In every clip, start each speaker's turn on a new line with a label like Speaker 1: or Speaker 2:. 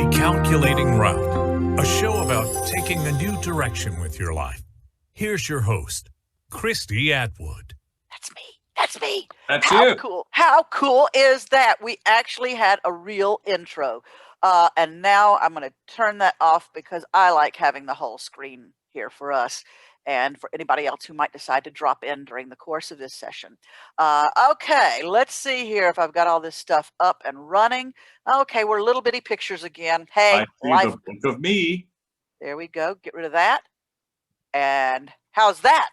Speaker 1: Recalculating Route, a show about taking a new direction with your life. Here's your host, Christee Atwood.
Speaker 2: That's me. That's me.
Speaker 3: That's
Speaker 2: How
Speaker 3: you.
Speaker 2: cool. How cool is that? We actually had a real intro. And now I'm going to turn that off because I like having the whole screen here for us and for anybody else who might decide to drop in during the course of this session. Okay, let's see here if I've got all this stuff up and running. Okay, we're little bitty pictures again. Hey,
Speaker 3: I see
Speaker 2: life.
Speaker 3: the book of me.
Speaker 2: There we go. Get rid of that. And how's that?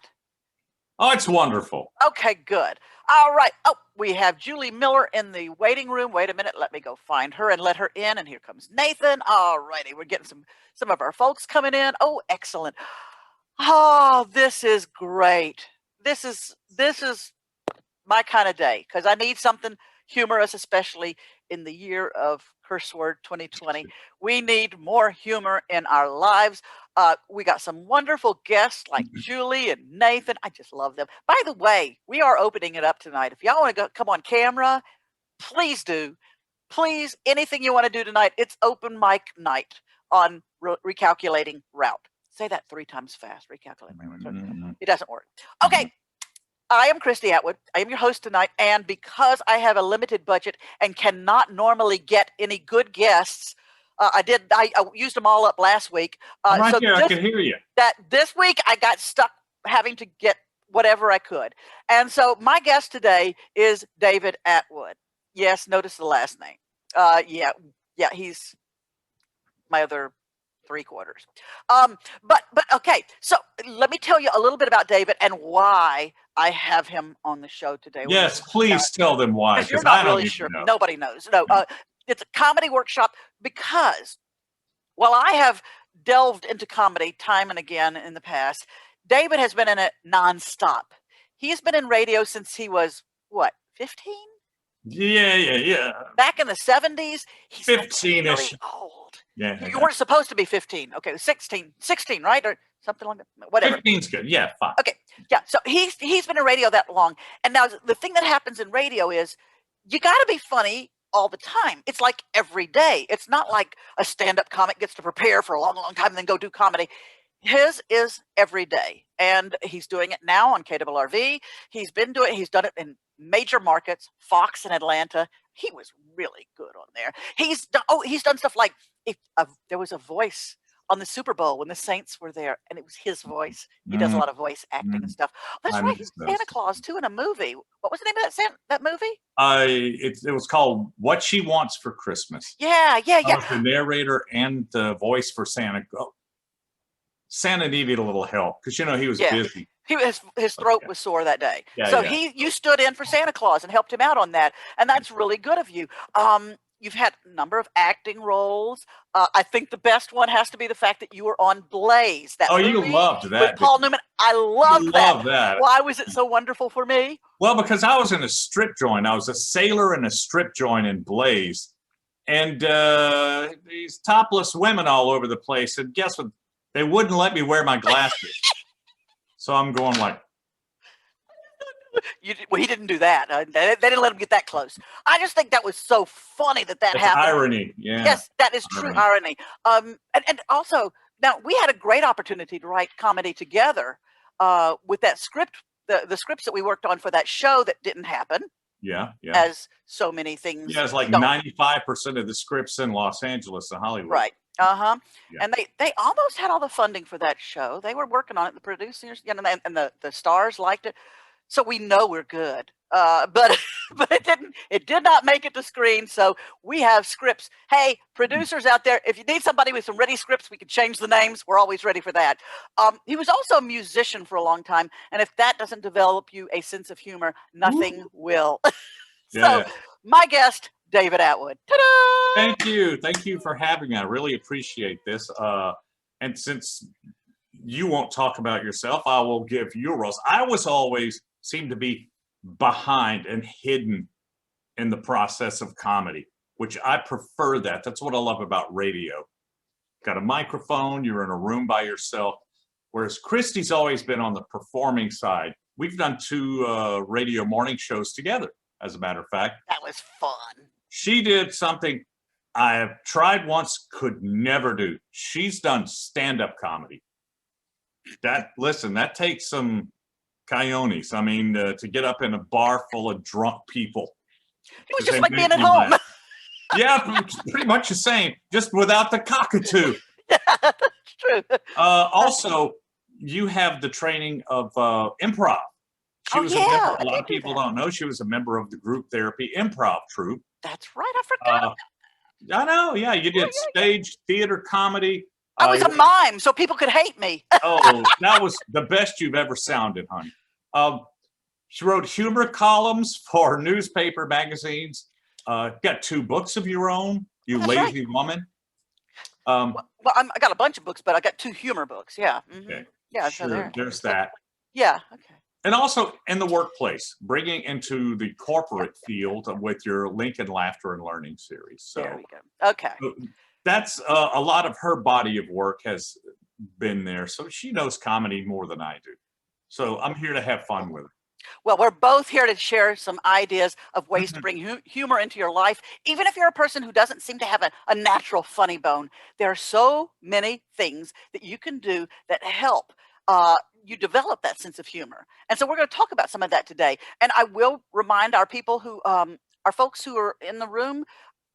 Speaker 3: Oh, it's wonderful.
Speaker 2: Okay, good. All right. Oh, we have Julie Miller in the waiting room. Wait a minute. Let me go find her and let her in. And here comes Nathan. All righty. We're getting some of our folks coming in. Oh, excellent. Oh, this is great. This is my kind of day because I need something humorous, especially in the year of curse word 2020. We need more humor in our lives. We got some wonderful guests like Julie and Nathan. I just love them. By the way, we are opening it up tonight. If y'all want to come on camera, please do. Please, anything you want to do tonight, it's open mic night on Recalculating Route. Say that 3 times fast. Recalculating Route. It doesn't work. Okay. I am Christee Atwood. I am your host tonight, and because I have a limited budget and cannot normally get any good guests, I used them all up last week.
Speaker 3: Right here, I can hear you.
Speaker 2: This week I got stuck having to get whatever I could, and so my guest today is David Atwood. Yes, notice the last name. Yeah, he's my other 3/4. But okay, so let me tell you a little bit about David and why I have him on the show today.
Speaker 3: Yes, please tell them why.
Speaker 2: Because you're not really sure.
Speaker 3: Know.
Speaker 2: Nobody knows. No, it's a comedy workshop because while I have delved into comedy time and again in the past, David has been in it nonstop. He's been in radio since he was, what, 15?
Speaker 3: Yeah.
Speaker 2: Back in the 70s? He's
Speaker 3: 15-ish.
Speaker 2: really old.
Speaker 3: Yeah.
Speaker 2: You weren't supposed to be 15. Okay, 16, right? Or something like that. Whatever.
Speaker 3: 15's good. Yeah, fine.
Speaker 2: Okay. Yeah. So he's been in radio that long. And now the thing that happens in radio is you got to be funny all the time. It's like every day. It's not like a stand-up comic gets to prepare for a long, long time and then go do comedy. His is every day. And he's doing it now on KWRV. He's done it in major markets, Fox in Atlanta. He was really good on there. He's done stuff like there was a voice on the Super Bowl when the Saints were there, and it was his voice. He does a lot of voice acting and stuff. That's right. He's Santa Claus too in a movie. What was the name of that movie?
Speaker 3: It was called What She Wants for Christmas.
Speaker 2: Yeah.
Speaker 3: I was the narrator and the voice for Santa. Santa needed a little help because he was busy. His throat was sore that day. You stood in for Santa Claus and helped him out on that, and that's really good of you. You've had a number of acting roles. I think the best one has to be the fact that you were on Blaze. You loved that.
Speaker 2: With Paul Newman. I loved that. Why was it so wonderful for me?
Speaker 3: Well, because I was in a strip joint. I was a sailor in a strip joint in Blaze. And these topless women all over the place. And guess what? They wouldn't let me wear my glasses. So I'm going like...
Speaker 2: He didn't do that. They didn't let him get that close. I just think that was so funny that happened.
Speaker 3: Irony, yeah.
Speaker 2: Yes, that is true irony. And also, now we had a great opportunity to write comedy together with that script, the scripts that we worked on for that show that didn't happen.
Speaker 3: Yeah.
Speaker 2: As so many things.
Speaker 3: Yeah, it's like 95% of the scripts in Los Angeles and Hollywood.
Speaker 2: Right. Yeah. And they almost had all the funding for that show. They were working on it. The producers, and the stars liked it. So we know we're good, but it did not make it to screen. So we have scripts. Hey, producers out there, if you need somebody with some ready scripts, we can change the names. We're always ready for that. He was also a musician for a long time. And if that doesn't develop you a sense of humor, nothing will. So my guest, David Atwood. Ta-da!
Speaker 3: Thank you for having me. I really appreciate this. And since you won't talk about yourself, I will give you roles. I was always seem to be behind and hidden in the process of comedy, which I prefer that. That's what I love about radio. Got a microphone, you're in a room by yourself. Whereas Christee's always been on the performing side. We've done 2 radio morning shows together, as a matter of fact.
Speaker 2: That was fun.
Speaker 3: She did something I have tried once, could never do. She's done stand-up comedy. That takes some coyones. I mean, to get up in a bar full of drunk people.
Speaker 2: It was just like being at home.
Speaker 3: Yeah, pretty much the same, just without the cockatoo.
Speaker 2: Yeah, that's true.
Speaker 3: Also, you have the training of improv. She was a member, a lot of people don't know, she was a member of the group therapy improv troupe.
Speaker 2: That's right, I forgot.
Speaker 3: I know, yeah, you did stage, theater, comedy.
Speaker 2: I was a mime, so people could hate me.
Speaker 3: Oh, that was the best you've ever sounded, honey. She wrote humor columns for newspaper magazines. Got 2 books of your own, you lazy woman.
Speaker 2: Well, I got a bunch of books, but I got 2 humor books. Yeah.
Speaker 3: Okay.
Speaker 2: Yeah.
Speaker 3: Sure,
Speaker 2: So
Speaker 3: there's that.
Speaker 2: Yeah. Okay.
Speaker 3: And also in the workplace, bringing into the corporate field with your Lincoln Laughter and Learning series. So
Speaker 2: there we go. Okay.
Speaker 3: That's a lot of her body of work has been there. So she knows comedy more than I do. So I'm here to have fun with her.
Speaker 2: Well, we're both here to share some ideas of ways to bring humor into your life. Even if you're a person who doesn't seem to have a natural funny bone, there are so many things that you can do that help you develop that sense of humor. And so we're going to talk about some of that today. And I will remind our people who our folks who are in the room,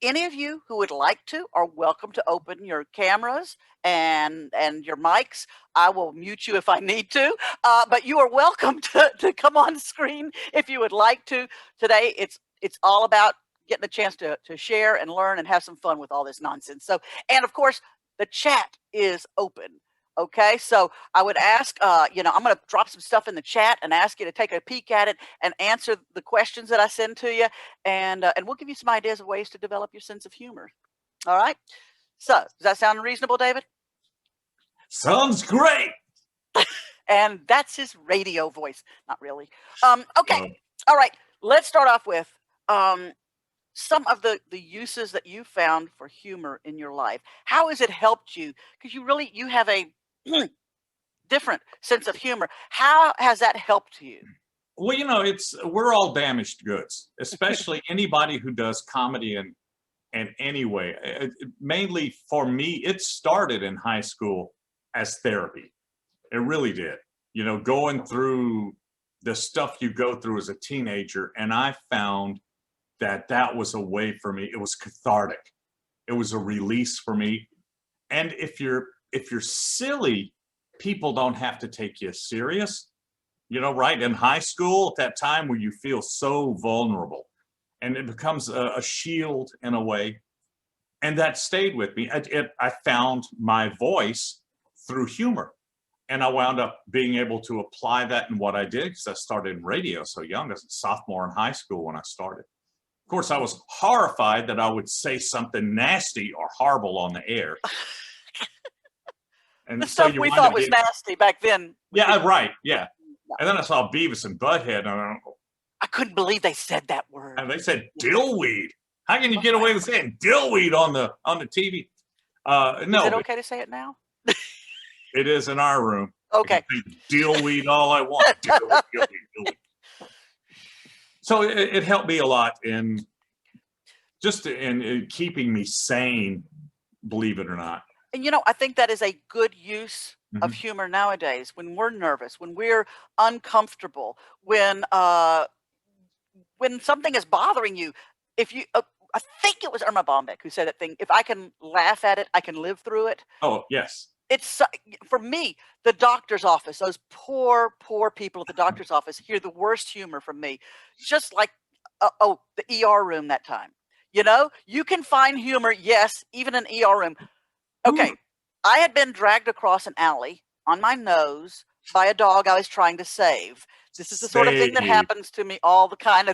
Speaker 2: any of you who would like to are welcome to open your cameras and your mics. I will mute you if I need to, but you are welcome to come on screen if you would like to. Today, it's all about getting a chance to share and learn and have some fun with all this nonsense. So, and of course, the chat is open. Okay, so I would ask, I'm going to drop some stuff in the chat and ask you to take a peek at it and answer the questions that I send to you, and we'll give you some ideas of ways to develop your sense of humor. All right. So does that sound reasonable, David?
Speaker 3: Sounds great.
Speaker 2: And that's his radio voice. Not really. Okay. All right. Let's start off with some of the uses that you found for humor in your life. How has it helped you? Because you have a different sense of humor. How has that helped you?
Speaker 3: Well, we're all damaged goods, especially anybody who does comedy in any way. Mainly for me, it started in high school as therapy. It really did. Going through the stuff you go through as a teenager, and I found that was a way for me. It was cathartic. It was a release for me. And if you're silly, people don't have to take you serious. Right? In high school, at that time where you feel so vulnerable, and it becomes a shield in a way. And that stayed with me. I found my voice through humor. And I wound up being able to apply that in what I did, because I started in radio so young, as a sophomore in high school when I started. Of course, I was horrified that I would say something nasty or horrible on the air. And
Speaker 2: the stuff we thought was nasty back then.
Speaker 3: Yeah, right. Yeah. And then I saw Beavis and Butthead, and
Speaker 2: I couldn't believe they said that word.
Speaker 3: And they said dillweed. How can you get away with saying dillweed on the TV? No.
Speaker 2: Is it okay to say it now?
Speaker 3: It is in our room.
Speaker 2: Okay.
Speaker 3: Dillweed all I want. Dillweed. So it helped me a lot in keeping me sane, believe it or not.
Speaker 2: And I think that is a good use of humor nowadays. When we're nervous, when we're uncomfortable, when something is bothering you, I think it was Irma Bombeck who said that thing. If I can laugh at it, I can live through it.
Speaker 3: Oh yes.
Speaker 2: It's for me, the doctor's office. Those poor people at the doctor's office hear the worst humor from me. Just like the ER room that time. You can find humor, yes, even in an ER room. Okay, I had been dragged across an alley on my nose by a dog I was trying to save. This is the sort of thing that happens to me all the time.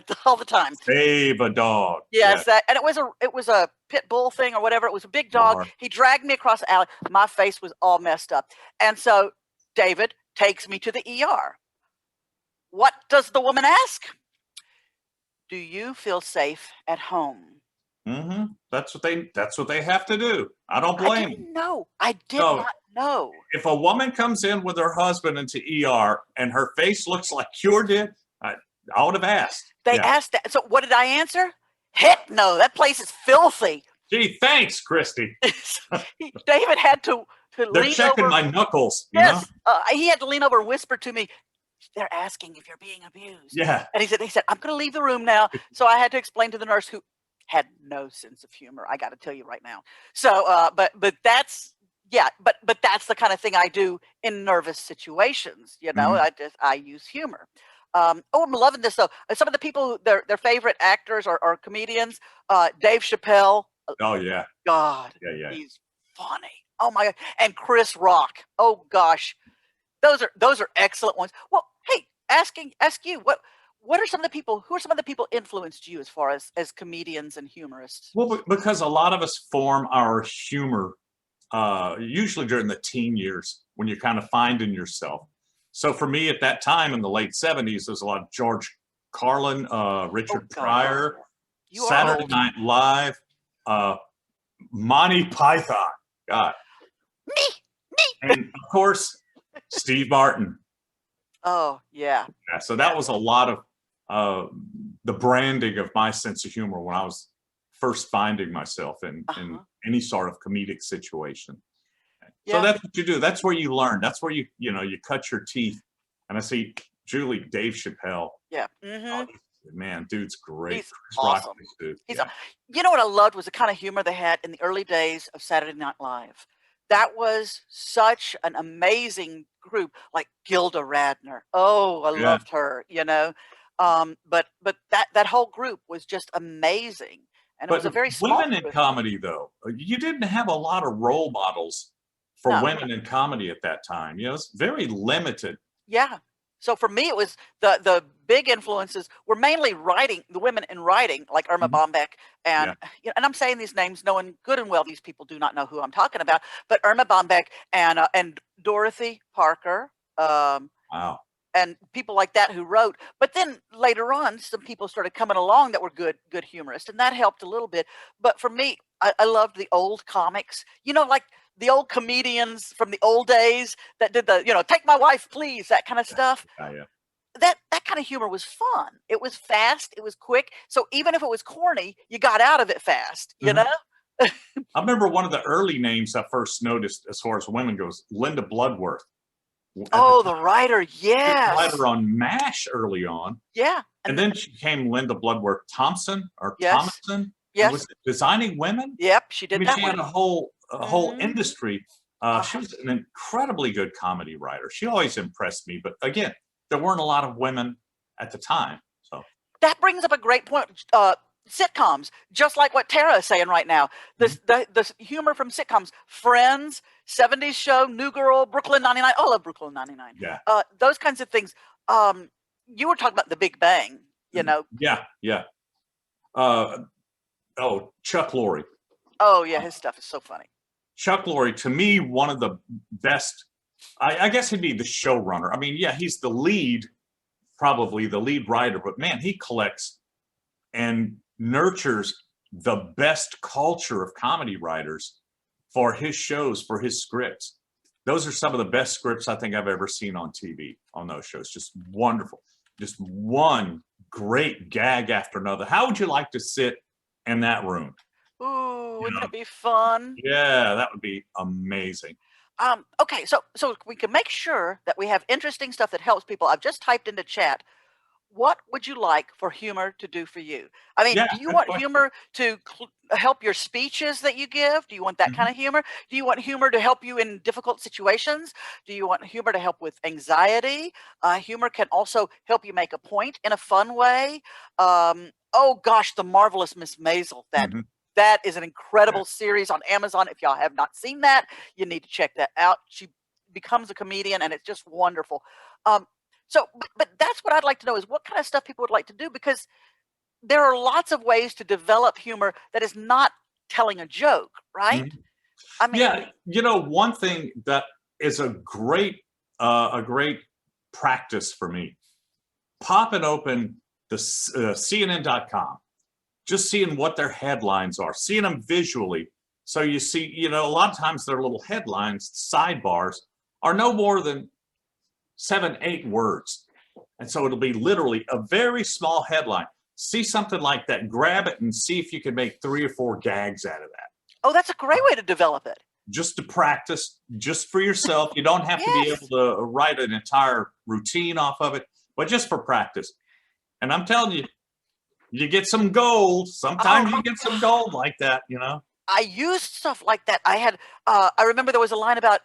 Speaker 3: Save a dog.
Speaker 2: Yes, and it was a pit bull thing or whatever. It was a big dog. He dragged me across the alley. My face was all messed up, and so David takes me to the ER. What does the woman ask? Do you feel safe at home?
Speaker 3: That's what they have to do. I don't blame.
Speaker 2: I didn't know. I did not know.
Speaker 3: If a woman comes in with her husband into ER and her face looks like yours did, I would have asked.
Speaker 2: They asked that. So what did I answer? Heck no, that place is filthy.
Speaker 3: Gee, thanks, Christy.
Speaker 2: David had to
Speaker 3: They're
Speaker 2: lean
Speaker 3: checking
Speaker 2: over.
Speaker 3: my knuckles.
Speaker 2: Yes, he had to lean over and whisper to me, "They're asking if you're being abused."
Speaker 3: Yeah.
Speaker 2: And he said, "I'm going to leave the room now." So I had to explain to the nurse, who had no sense of humor, I got to tell you right now. So, but that's, yeah, but that's the kind of thing I do in nervous situations. I use humor. Oh, I'm loving this though. Some of the people, their favorite actors or comedians, Dave Chappelle.
Speaker 3: Oh yeah.
Speaker 2: God,
Speaker 3: Yeah.
Speaker 2: he's funny. Oh my God. And Chris Rock. Oh gosh. Those are excellent ones. Well, hey, ask you, what are some of the people, who are some of the people influenced you as far as comedians and humorists?
Speaker 3: Well, because a lot of us form our humor usually during the teen years when you're kind of finding yourself. So for me at that time in the late 70s, there's a lot of George Carlin, Richard Pryor, Saturday Night Live, Monty Python. God. And of course, Steve Martin.
Speaker 2: Oh, yeah.
Speaker 3: Yeah, so that was a lot of the branding of my sense of humor when I was first finding myself in any sort of comedic situation. Yeah. So that's what you do. That's where you learn. That's where you cut your teeth. And I see Julie, Dave Chappelle.
Speaker 2: Yeah.
Speaker 3: Oh, man, dude's great.
Speaker 2: He's awesome.
Speaker 3: Dude.
Speaker 2: You know what I loved was the kind of humor they had in the early days of Saturday Night Live. That was such an amazing group, like Gilda Radner. Oh, I loved her, but that whole group was just amazing. And it was a very small
Speaker 3: women in comedy, though, you didn't have a lot of role models for women in comedy at that time. It's very limited.
Speaker 2: Yeah. So for me, it was the big influences were mainly the women in writing, like Irma Bombeck, and and I'm saying these names knowing good and well these people do not know who I'm talking about, but Irma Bombeck and Dorothy Parker,
Speaker 3: wow,
Speaker 2: and people like that who wrote. But then later on, some people started coming along that were good humorists, and that helped a little bit. But for me, I loved the old comics, like the old comedians from the old days that did the, take my wife, please, that kind of stuff.
Speaker 3: Yeah.
Speaker 2: That kind of humor was fun. It was fast. It was quick. So even if it was corny, you got out of it fast, you know?
Speaker 3: I remember one of the early names I first noticed as far as women goes, Linda Bloodworth.
Speaker 2: Oh, the writer, yes.
Speaker 3: Writer on MASH early on.
Speaker 2: Yeah.
Speaker 3: And then she became Linda Bloodworth Thompson or Thomason.
Speaker 2: Yes.
Speaker 3: Was designing women.
Speaker 2: Yep, she did that.
Speaker 3: She had a whole industry. She was an incredibly good comedy writer. She always impressed me. But again, there weren't a lot of women at the time. So
Speaker 2: that brings up a great point. Sitcoms, just like what Tara is saying right now. The humor from sitcoms, Friends, 70s Show, New Girl, Brooklyn 99. I love Brooklyn 99.
Speaker 3: Yeah.
Speaker 2: Those kinds of things. You were talking about The Big Bang,
Speaker 3: Yeah. Chuck Lorre.
Speaker 2: Oh, yeah, his stuff is so funny.
Speaker 3: Chuck Lorre, to me, one of the best, I guess he'd be the showrunner. I mean, yeah, he's the lead, probably the lead writer, but man, he collects and nurtures the best culture of comedy writers for his shows, for his scripts. Those are some of the best scripts I think I've ever seen on TV on those shows. Just wonderful. Just one great gag after another. How would you like to sit in that room?
Speaker 2: Ooh, wouldn't it be fun?
Speaker 3: Yeah, that would be amazing.
Speaker 2: Okay, so we can make sure that we have interesting stuff that helps people. I've just typed into chat, what would you like for humor to do for you? I mean, do you want humor to help your speeches that you give? Do you want that kind of humor? Do you want humor to help you in difficult situations? Do you want humor to help with anxiety? Humor can also help you make a point in a fun way. Oh gosh, The Marvelous Miss Maisel. That is an incredible series on Amazon. If y'all have not seen that, you need to check that out. She becomes a comedian, and it's just wonderful. But that's what I'd like to know is what kind of stuff people would like to do, because there are lots of ways to develop humor that is not telling a joke, right? I mean,
Speaker 3: one thing that is a great practice for me, popping open the CNN.com, just seeing what their headlines are, seeing them visually. So you see, a lot of times their little headlines, sidebars, are no more than 7-8 words. And so it'll be literally a very small headline. See something like that, grab it and see if you can make 3 or 4 gags out of that.
Speaker 2: Oh, that's a great way to develop it.
Speaker 3: Just to practice, just for yourself. You don't have to be
Speaker 2: Yes.
Speaker 3: able to write an entire routine off of it, but just for practice. And I'm telling you, you get some gold. Sometimes you get some gold like that, you know.
Speaker 2: I used stuff like that. I had, I remember there was a line about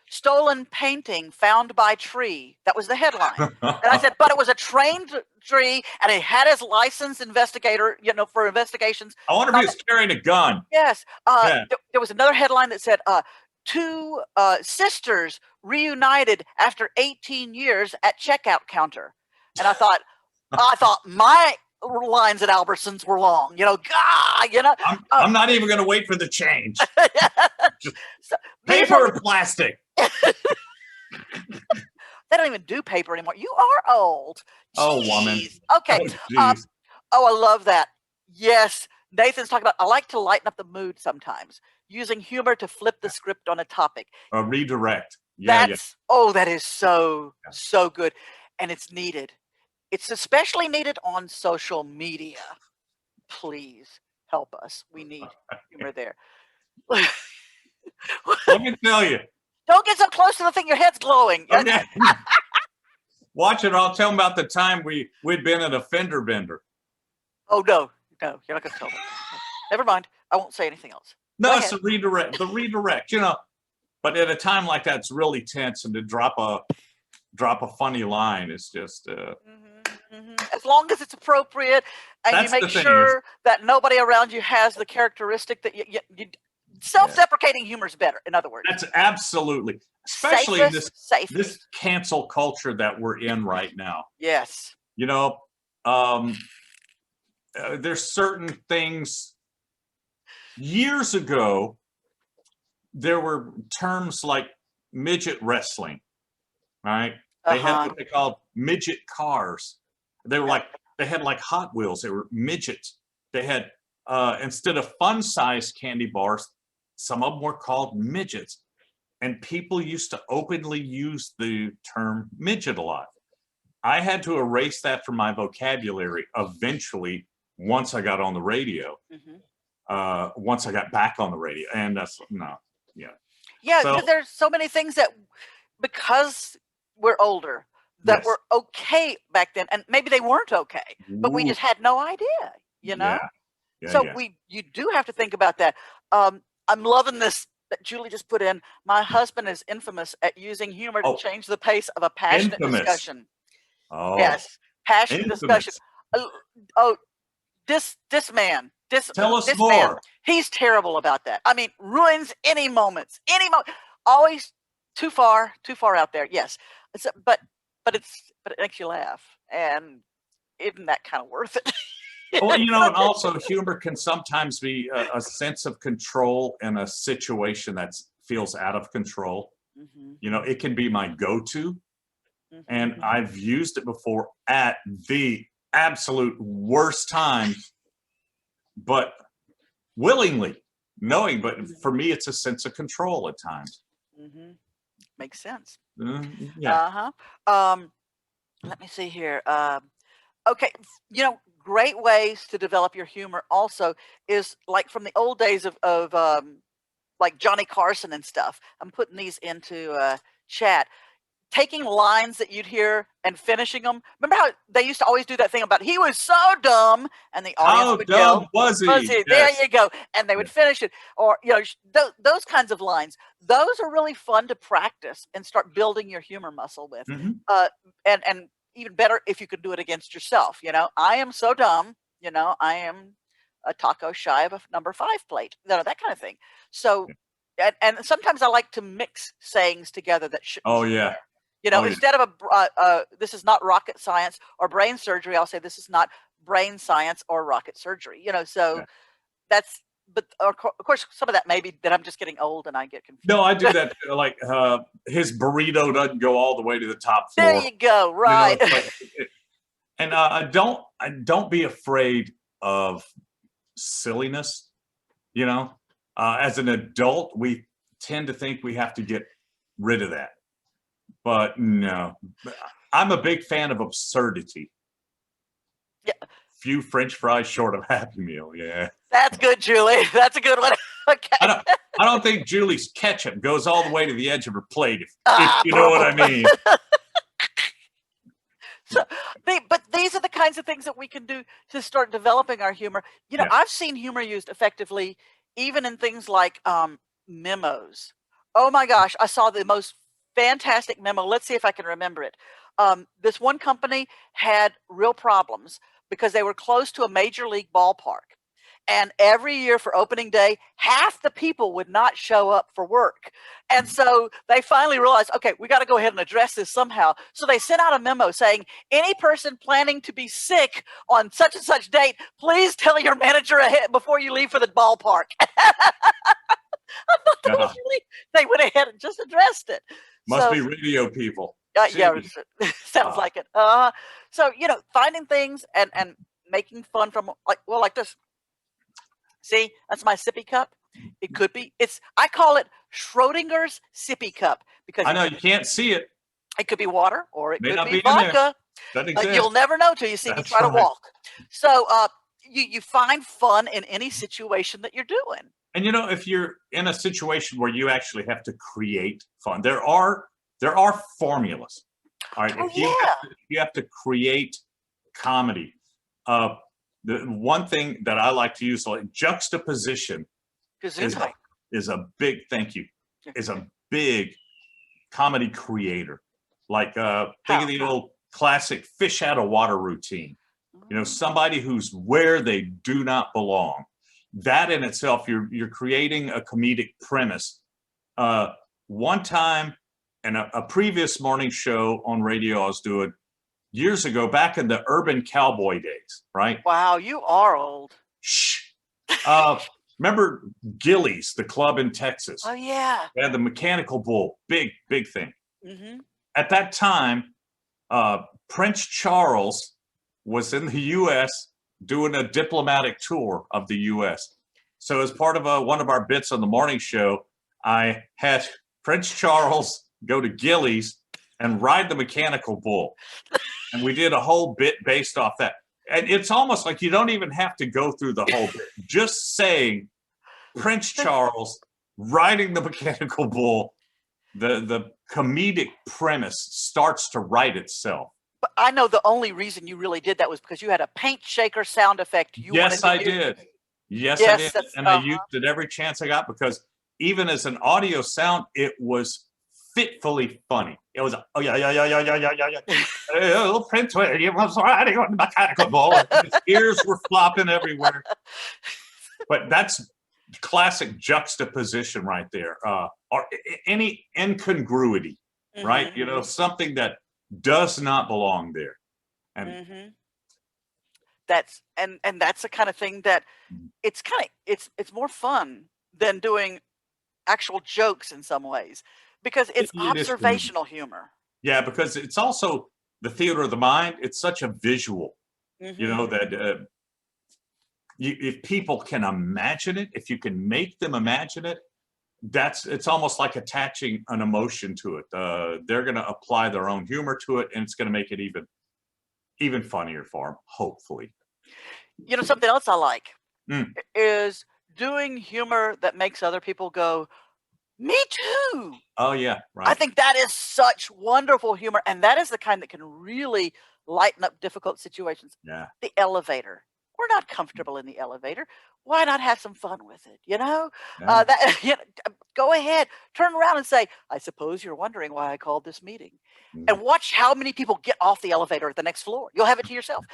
Speaker 2: stolen painting found by tree. That was the headline. And I said, but it was a trained tree, and it had his licensed investigator, you know, for investigations.
Speaker 3: I wonder if he was carrying a gun.
Speaker 2: Yes.
Speaker 3: Yeah.
Speaker 2: There was another headline that said, two sisters reunited after 18 years at checkout counter. And I thought my lines at Albertsons were long, you know, God, you know.
Speaker 3: I'm not even going to wait for the change. Just
Speaker 2: So,
Speaker 3: paper or plastic.
Speaker 2: they don't even do paper anymore. You are old.
Speaker 3: Oh, woman.
Speaker 2: Jeez. Okay.
Speaker 3: Oh, geez.
Speaker 2: Oh, I love that. Yes. Nathan's talking about, I like to lighten up the mood sometimes, using humor to flip the script on a topic.
Speaker 3: Redirect. Yeah,
Speaker 2: That is so good. And it's needed. It's especially needed on social media. Please help us. We need humor there.
Speaker 3: Let me tell you.
Speaker 2: Don't get so close to the thing, your head's glowing.
Speaker 3: Okay. Watch it. I'll tell them about the time we'd been at a fender bender.
Speaker 2: Oh, no, you're not going to tell me. Never mind. I won't say anything else.
Speaker 3: No, it's the redirect, you know. But at a time like that, it's really tense, and to drop a funny line is just.
Speaker 2: As long as it's appropriate, and you make sure that nobody around you has the characteristic that you self-deprecating humor is better. In other words,
Speaker 3: that's absolutely, especially in this cancel culture that we're in right now.
Speaker 2: Yes.
Speaker 3: You know, there's certain things. Years ago, there were terms like midget wrestling, right? They had what they called midget cars. They were they had like Hot Wheels. They were midgets. They had, instead of fun-sized candy bars, some of them were called midgets. And people used to openly use the term midget a lot. I had to erase that from my vocabulary eventually once I got on the radio. Once I got back on the radio. And that's,
Speaker 2: Yeah, because there's so many things that, because we're older, that were okay back then, and maybe they weren't okay, but we just had no idea, you know. You do have to think about that. I'm loving this that Julie just put in. My husband is infamous at using humor to change the pace of a passionate discussion. Yes, passionate discussion. This man,
Speaker 3: tell us more.
Speaker 2: Man, he's terrible about that. I mean, ruins any moments, always too far out there. Yes, but it makes you laugh, and isn't that kind of worth it?
Speaker 3: Well, you know, and also humor can sometimes be a sense of control in a situation that feels out of control. You know, it can be my go-to, and I've used it before at the absolute worst times, but willingly, knowing. But for me, it's a sense of control at times.
Speaker 2: Makes sense.
Speaker 3: Yeah.
Speaker 2: Let me see here. Okay, you know, great ways to develop your humor also is like from the old days of like Johnny Carson and stuff. I'm putting these into chat. Taking lines that you'd hear and finishing them. Remember how they used to always do that thing about he was so dumb, and the audience would
Speaker 3: dumb
Speaker 2: go,
Speaker 3: was he?
Speaker 2: Yes. There you go, and they would finish it, or you know, those kinds of lines. Those are really fun to practice and start building your humor muscle with. And even better if you could do it against yourself. You know, I am so dumb. You know, I am a taco shy of a number 5 plate. You know, that kind of thing. So, and sometimes I like to mix sayings together that shouldn't. There. You know, instead of this is not rocket science or brain surgery, I'll say this is not brain science or rocket surgery. You know, so that's, but of course, some of that may be that I'm just getting old and I get confused.
Speaker 3: No, I do that. Like his burrito doesn't go all the way to the top floor.
Speaker 2: There you go. Right.
Speaker 3: You know, and don't be afraid of silliness. You know, as an adult, we tend to think we have to get rid of that. But no, I'm a big fan of absurdity. Yeah. Few French fries short of Happy Meal. Yeah.
Speaker 2: That's good, Julie. That's a good one. Okay.
Speaker 3: I don't think Julie's ketchup goes all the way to the edge of her plate, if you know what I mean.
Speaker 2: So but these are the kinds of things that we can do to start developing our humor. You know,
Speaker 3: Yeah.
Speaker 2: I've seen humor used effectively even in things like memos. Oh my gosh, I saw the most fantastic memo. Let's see if I can remember it. This one company had real problems because they were close to a major league ballpark. And every year for opening day, half the people would not show up for work. And so they finally realized, okay, we got to go ahead and address this somehow. So they sent out a memo saying, any person planning to be sick on such and such date, please tell your manager ahead before you leave for the ballpark. I thought that was really, they went ahead and just addressed it.
Speaker 3: Must be radio people.
Speaker 2: Yeah, sounds like it. So, you know, finding things and making fun from like this. See, that's my sippy cup. It could be. I call it Schrödinger's sippy cup because
Speaker 3: I know you can't see it.
Speaker 2: It could be water or it
Speaker 3: May
Speaker 2: could
Speaker 3: not
Speaker 2: be
Speaker 3: be
Speaker 2: vodka.
Speaker 3: Doesn't exist.
Speaker 2: You'll never know till you see me try to walk. So you find fun in any situation that you're doing.
Speaker 3: And you know, if you're in a situation where you actually have to create fun, there are formulas. All right, if you have to create comedy, the one thing that I like to use, like juxtaposition, is a big is a big comedy creator. Like think of the old classic fish out of water routine. You know, somebody who's where they do not belong. That in itself, you're creating a comedic premise. One time in a previous morning show on radio I was doing years ago, back in the urban cowboy days, right?
Speaker 2: Wow, you are old.
Speaker 3: Shh. Remember Gillies, the club in Texas?
Speaker 2: Oh yeah.
Speaker 3: They had the mechanical bull, big thing.
Speaker 2: Mm-hmm.
Speaker 3: At that time, Prince Charles was in the U.S. doing a diplomatic tour of the U.S. So as part of one of our bits on the morning show, I had Prince Charles go to Gillies and ride the mechanical bull. And we did a whole bit based off that. And it's almost like you don't even have to go through the whole bit. Just saying Prince Charles riding the mechanical bull, the comedic premise starts to write itself.
Speaker 2: But I know the only reason you really did that was because you had a paint shaker sound effect.
Speaker 3: Yes, I did. Yes, I did. And I used it every chance I got because even as an audio sound, it was fitfully funny. It was, oh yeah. Little Prince William was riding on the mechanical bull. His ears were flopping everywhere. But that's classic juxtaposition right there. Or any incongruity, right? You know, something that does not belong there. And
Speaker 2: that's the kind of thing that it's more fun than doing actual jokes in some ways because it's observational humor.
Speaker 3: Yeah, because it's also the theater of the mind. It's such a visual, you know, that if people can imagine it, if you can make them imagine it, it's almost like attaching an emotion to it. They're going to apply their own humor to it, and it's going to make it even funnier for them, hopefully.
Speaker 2: You know, something else I like is doing humor that makes other people go, me too.
Speaker 3: Oh, yeah, right.
Speaker 2: I think that is such wonderful humor, and that is the kind that can really lighten up difficult situations.
Speaker 3: Yeah.
Speaker 2: The elevator. We're not comfortable in the elevator. Why not have some fun with it? You know, go ahead, turn around and say, I suppose you're wondering why I called this meeting. And watch how many people get off the elevator at the next floor. You'll have it to yourself.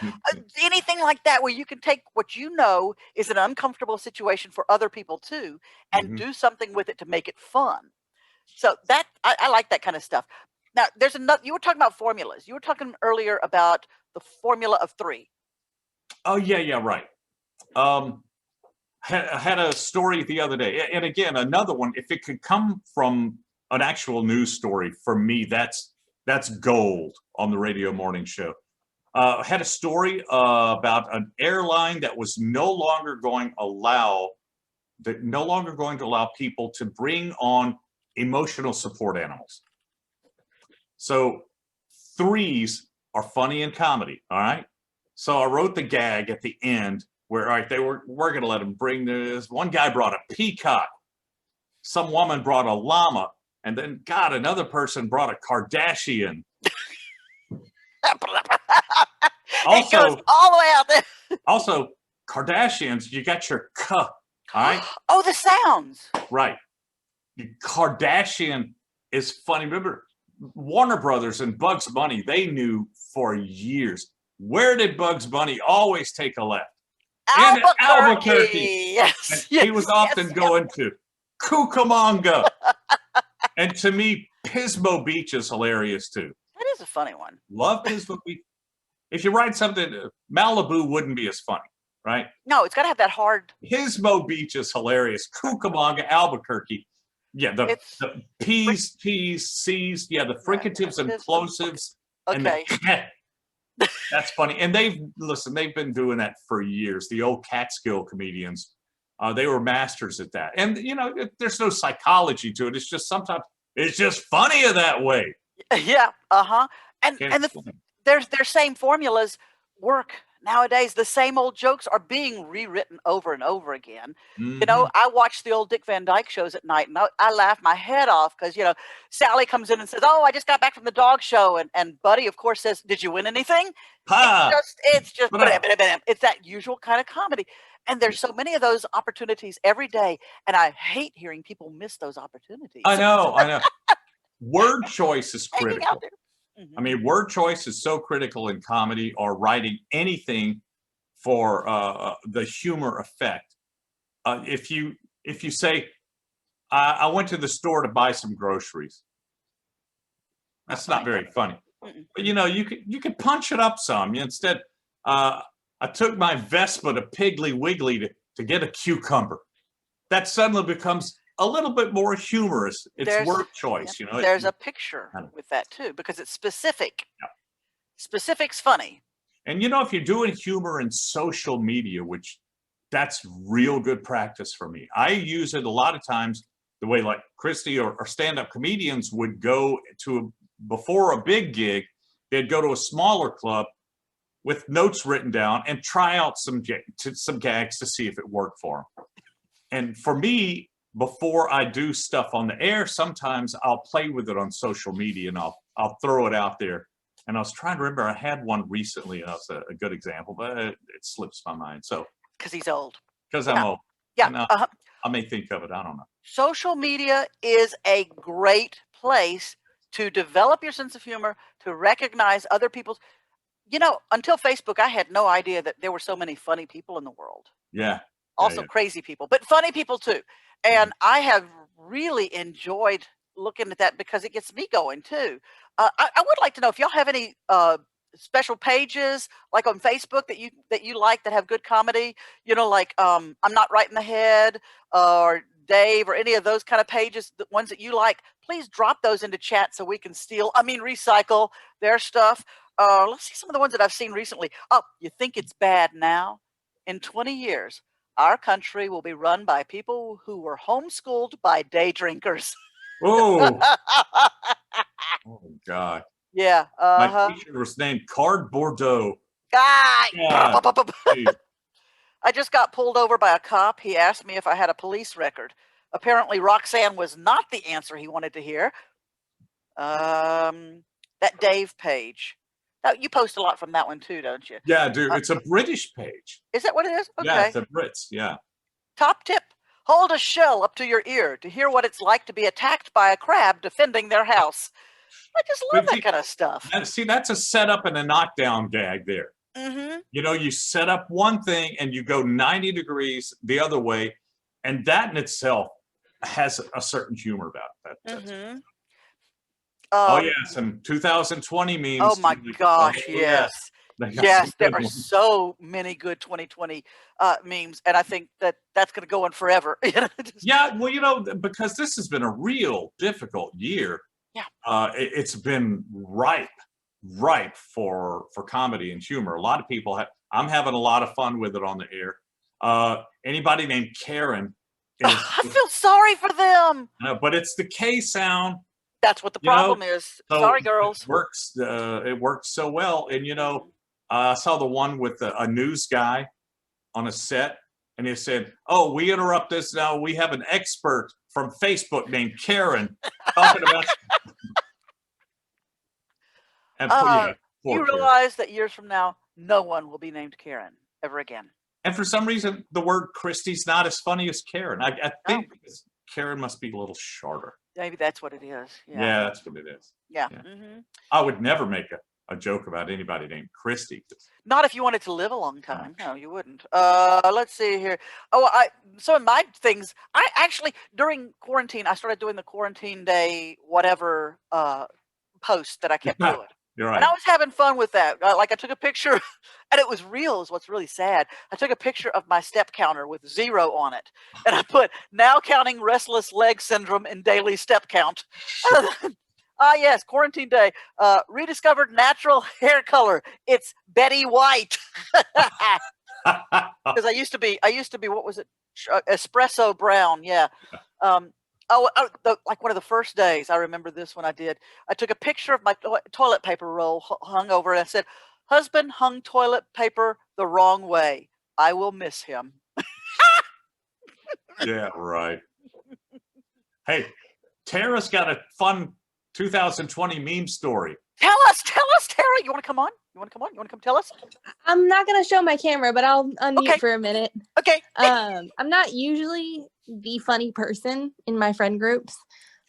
Speaker 2: Anything like that where you can take what you know is an uncomfortable situation for other people too and do something with it to make it fun. So that I like that kind of stuff. Now, there's another, you were talking about formulas. You were talking earlier about the formula of 3.
Speaker 3: Oh, yeah, right. I had a story the other day. And again, another one, if it could come from an actual news story, for me, that's gold on the radio morning show. I had a story about an airline that was no longer going to allow people to bring on emotional support animals. So 3s are funny in comedy, all right? So I wrote the gag at the end where all right, we're going to let them bring this. One guy brought a peacock. Some woman brought a llama. And then, God, another person brought a Kardashian.
Speaker 2: It goes all the way out there.
Speaker 3: Also, Kardashians, you got your K, all right?
Speaker 2: Oh, the sounds.
Speaker 3: Right. Kardashian is funny. Remember, Warner Brothers and Bugs Bunny, they knew for years. Where did Bugs Bunny always take a left? In Albuquerque.
Speaker 2: Yes,
Speaker 3: He was often going to Cucamonga. And to me, Pismo Beach is hilarious too.
Speaker 2: That is a funny one.
Speaker 3: Love Pismo Beach. If you write something, Malibu wouldn't be as funny, right?
Speaker 2: No, it's got to have that hard.
Speaker 3: Pismo Beach is hilarious. Cucamonga, Albuquerque. Yeah, the P's, C's, yeah, the fricatives and plosives.
Speaker 2: Okay.
Speaker 3: That's funny. And they've been doing that for years. The old Catskill comedians, they were masters at that. And, there's no psychology to it. It's just sometimes it's just funnier that way.
Speaker 2: Yeah. Uh-huh. And their same formulas work nowadays. The same old jokes are being rewritten over and over again.
Speaker 3: Mm-hmm.
Speaker 2: I watch the old Dick Van Dyke shows at night, and I laugh my head off because, Sally comes in and says, "Oh, I just got back from the dog show," and Buddy, of course, says, "Did you win anything?" It's just it's that usual kind of comedy. And there's so many of those opportunities every day, and I hate hearing people miss those opportunities.
Speaker 3: I know. Word choice is critical.
Speaker 2: Mm-hmm.
Speaker 3: I mean, word choice is so critical in comedy or writing anything for the humor effect. If you say, I went to the store to buy some groceries, that's not very funny.
Speaker 2: Mm-mm.
Speaker 3: But you could punch it up some. Instead, I took my Vespa to Piggly Wiggly to get a cucumber. That suddenly becomes a little bit more humorous. It's word choice,
Speaker 2: There's a picture with that too, because it's specific.
Speaker 3: Yeah.
Speaker 2: Specific's funny.
Speaker 3: And if you're doing humor in social media, which that's real good practice for me. I use it a lot of times the way like Christee or stand-up comedians would go to before a big gig, they'd go to a smaller club with notes written down and try out some gags to see if it worked for them. And for me, before I do stuff on the air, sometimes I'll play with it on social media and I'll throw it out there. And I was trying to remember, I had one recently, and that's a good example, but it slips my mind. So
Speaker 2: because he's old.
Speaker 3: Because I'm old.
Speaker 2: Yeah.
Speaker 3: I may think of it. I don't know.
Speaker 2: Social media is a great place to develop your sense of humor, to recognize other people's. Until Facebook, I had no idea that there were so many funny people in the world.
Speaker 3: Yeah.
Speaker 2: Also crazy people, but funny people too. And I have really enjoyed looking at that because it gets me going too. I would like to know if y'all have any special pages like on Facebook that you like that have good comedy. Like I'm Not Right in the Head or Dave or any of those kind of pages, the ones that you like. Please drop those into chat so we can recycle their stuff. Let's see some of the ones that I've seen recently. Oh, you think it's bad now? In 20 years, our country will be run by people who were homeschooled by day drinkers.
Speaker 3: Oh. Oh, God.
Speaker 2: Yeah.
Speaker 3: My teacher was named Card Bordeaux.
Speaker 2: Yeah. I just got pulled over by a cop. He asked me if I had a police record. Apparently, Roxanne was not the answer he wanted to hear. That Dave page. Now, you post a lot from that one too, don't you?
Speaker 3: Yeah, dude. It's a British page.
Speaker 2: Is that what it is? Okay.
Speaker 3: Yeah, it's a Brits. Yeah.
Speaker 2: Top tip. Hold a shell up to your ear to hear what it's like to be attacked by a crab defending their house. I just love that kind of stuff.
Speaker 3: See, that's a setup and a knockdown gag there.
Speaker 2: Mm-hmm.
Speaker 3: You set up one thing and you go 90 degrees the other way. And that in itself has a certain humor about it.
Speaker 2: Mm-hmm.
Speaker 3: Oh, yeah, some 2020 memes.
Speaker 2: Oh, my gosh, yes. Yes, there are
Speaker 3: ones.
Speaker 2: so many good 2020 memes, and I think that's going to go on forever.
Speaker 3: Yeah, well, because this has been a real difficult year.
Speaker 2: Yeah.
Speaker 3: It's been ripe for comedy and humor. A lot of people I'm having a lot of fun with it on the air. Anybody named Karen.
Speaker 2: I feel sorry for them.
Speaker 3: But it's the K sound.
Speaker 2: That's what the problem is.
Speaker 3: So
Speaker 2: sorry, girls.
Speaker 3: It works so well. And, I saw the one with a news guy on a set, and he said, "Oh, we interrupt this now. We have an expert from Facebook named Karen talking about." And
Speaker 2: you realize that years from now, no one will be named Karen ever again.
Speaker 3: And for some reason, the word Christee's not as funny as Karen. I think Karen must be a little shorter.
Speaker 2: Maybe that's what it is.
Speaker 3: Yeah, that's what it is.
Speaker 2: Yeah.
Speaker 3: I would never make a joke about anybody named Christee.
Speaker 2: Not if you wanted to live a long time. No, you wouldn't. Let's see here. Some of my things, I actually, during quarantine, I started doing the quarantine day, whatever post that I kept doing.
Speaker 3: You're right.
Speaker 2: And I was having fun with that. Like I took a picture, and it was real is what's really sad. I took a picture of my step counter with 0 on it. And I put, now counting restless leg syndrome in daily step count. Yes, quarantine day. Rediscovered natural hair color. It's Betty White. Because I used to be, what was it? Espresso brown. Yeah. Like one of the first days, I remember this one I did. I took a picture of my toilet paper roll hung over, and I said, "Husband hung toilet paper the wrong way. I will miss him."
Speaker 3: Yeah, right. Hey, Tara's got a fun 2020 meme story.
Speaker 2: Tell us, Tara. You want to come on? You want to come tell us?
Speaker 4: I'm not going to show my camera, but I'll unmute for a minute.
Speaker 2: Okay.
Speaker 4: I'm not usually the funny person in my friend groups,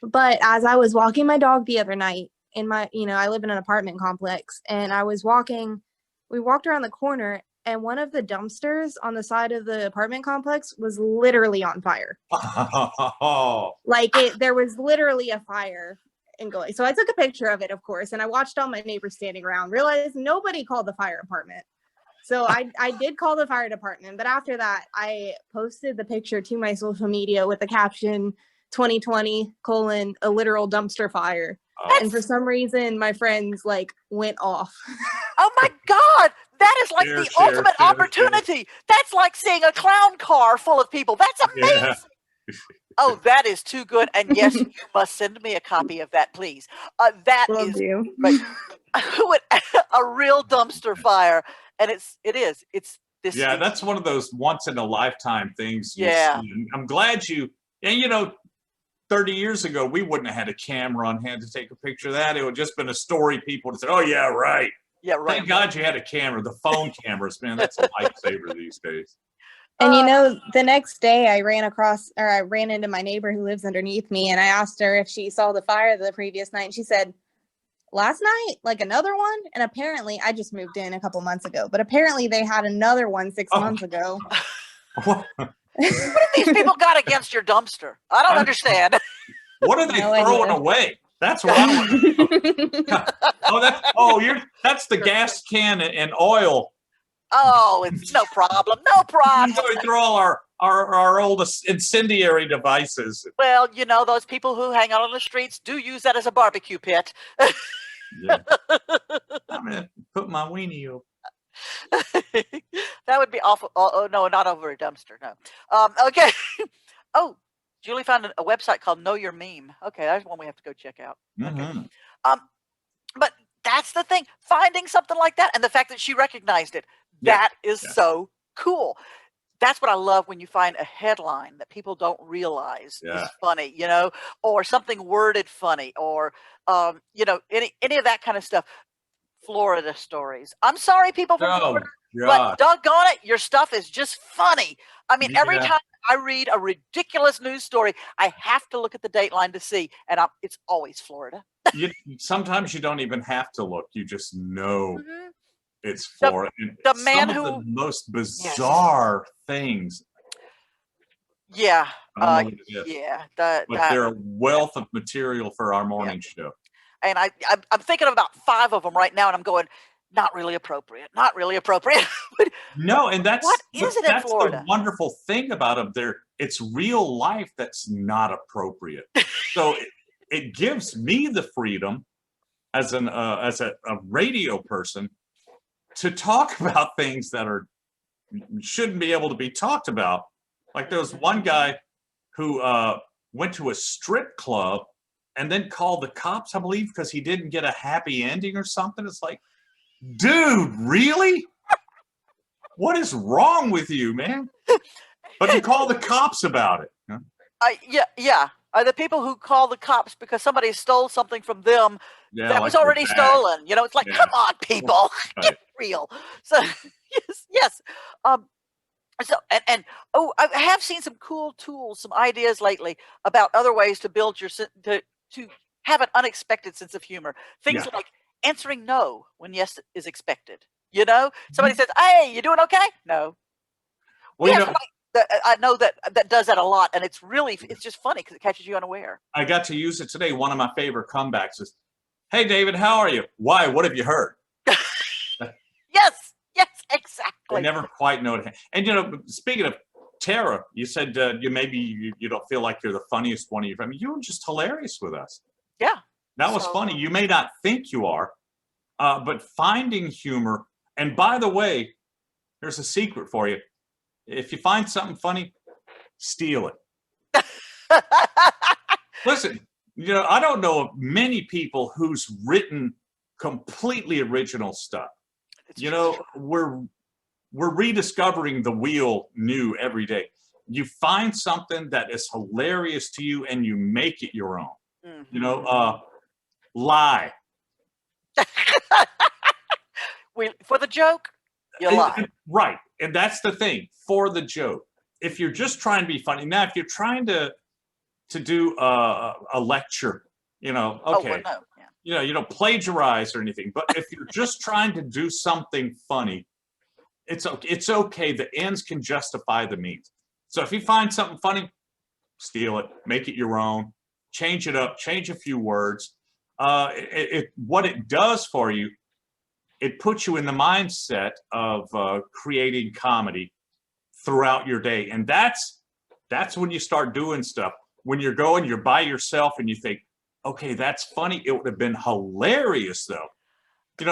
Speaker 4: but as I was walking my dog the other night in my, I live in an apartment complex, and we walked around the corner, and one of the dumpsters on the side of the apartment complex was literally on fire. There was literally a fire and going. So I took a picture of it, of course, and I watched all my neighbors standing around, realized nobody called the fire department. So I did call the fire department, but after that, I posted the picture to my social media with the caption 2020 : a literal dumpster fire. And for some reason, my friends went off.
Speaker 2: Oh my God, that is like the ultimate opportunity. That's like seeing a clown car full of people. That's amazing. Yeah. Oh, that is too good. And yes, you must send me a copy of that, please. That
Speaker 4: Will
Speaker 2: is
Speaker 4: do.
Speaker 2: A real dumpster fire. And it's this.
Speaker 3: Yeah, that's one of those once in a lifetime things.
Speaker 2: Yeah.
Speaker 3: I'm glad and 30 years ago, we wouldn't have had a camera on hand to take a picture of that. It would just been a story people would say, "Oh, yeah, right."
Speaker 2: Yeah, right.
Speaker 3: Thank God you had a camera. The phone cameras, man, that's a lifesaver these days.
Speaker 4: And the next day I ran into my neighbor who lives underneath me, and I asked her if she saw the fire the previous night. And she said, "Last night, another one?" And apparently, I just moved in a couple months ago, but apparently they had another one 6 months ago.
Speaker 3: What
Speaker 2: have these people got against your dumpster? I don't understand.
Speaker 3: What are they throwing away? That's what I want. That's the gas can and oil.
Speaker 2: Oh, it's no problem. No problem.
Speaker 3: So we throw all our old incendiary devices.
Speaker 2: Well, those people who hang out on the streets do use that as a barbecue pit.
Speaker 3: Yeah. I'm going to put my weenie up.
Speaker 2: That would be awful. Oh, no, not over a dumpster. No. Okay. Oh, Julie found a website called Know Your Meme. Okay, that's one we have to go check out.
Speaker 3: Mm-hmm.
Speaker 2: Okay. But that's the thing. Finding something like that, and the fact that she recognized it, that is so cool. That's what I love when you find a headline that people don't realize is funny, or something worded funny, or any of that kind of stuff. Florida stories. I'm sorry, people from Florida, but doggone it, your stuff is just funny. I mean, every time I read a ridiculous news story, I have to look at the dateline to see, and it's always Florida.
Speaker 3: Sometimes you don't even have to look; you just know it's Florida.
Speaker 2: The man
Speaker 3: some
Speaker 2: who
Speaker 3: of the most bizarre things.
Speaker 2: Yeah,
Speaker 3: but
Speaker 2: they're
Speaker 3: a wealth of material for our morning show.
Speaker 2: And I'm thinking of about 5 of them right now, and I'm going, not really appropriate.
Speaker 3: No, and that's
Speaker 2: in Florida?
Speaker 3: The wonderful thing about them. It's real life that's not appropriate. So it gives me the freedom as a radio person to talk about things that shouldn't be able to be talked about. Like there was one guy who went to a strip club and then called the cops, I believe, because he didn't get a happy ending or something. It's like, dude, really? What is wrong with you, man? But you call the cops about it. Huh?
Speaker 2: Yeah. The people who call the cops because somebody stole something from them that was
Speaker 3: like
Speaker 2: already stolen. You know, it's like,
Speaker 3: Yeah.
Speaker 2: come on, people,
Speaker 3: Right.
Speaker 2: get real. So yes. So I have seen some cool tools, some ideas lately about other ways to build your to have an unexpected sense of humor. Things
Speaker 3: Yeah.
Speaker 2: like answering no when yes is expected. You know, somebody says, "Hey, you doing okay?" No.
Speaker 3: Well,
Speaker 2: We have somebody that I know that does that a lot, and it's just funny because it catches you unaware.
Speaker 3: I got to use it today. One of my favorite comebacks is, "Hey, David, how are you? Why? What have you heard?"
Speaker 2: Yes,
Speaker 3: They
Speaker 2: exactly.
Speaker 3: never quite know it. And speaking of Tara, you said you don't feel like you're the funniest one of your family. You were just hilarious with us.
Speaker 2: Yeah.
Speaker 3: That was funny. You may not think you are, but finding humor. And by the way, there's a secret for you. If you find something funny, steal it. Listen, I don't know of many people who's written completely original stuff. We're rediscovering the wheel new every day. You find something that is hilarious to you and you make it your own.
Speaker 2: Mhm.
Speaker 3: Lie.
Speaker 2: For the joke, you lie.
Speaker 3: Right. And that's the thing, for the joke. If you're just trying to be funny, now if you're trying to do a lecture, okay,
Speaker 2: Oh, well, no. Yeah.
Speaker 3: you don't plagiarize or anything, but if you're just trying to do something funny, it's okay. The ends can justify the means. So if you find something funny, steal it, make it your own, change it up, change a few words. What it does for you, it puts you in the mindset of creating comedy throughout your day. And that's when you start doing stuff. When you're by yourself and you think, okay, that's funny. It would have been hilarious though.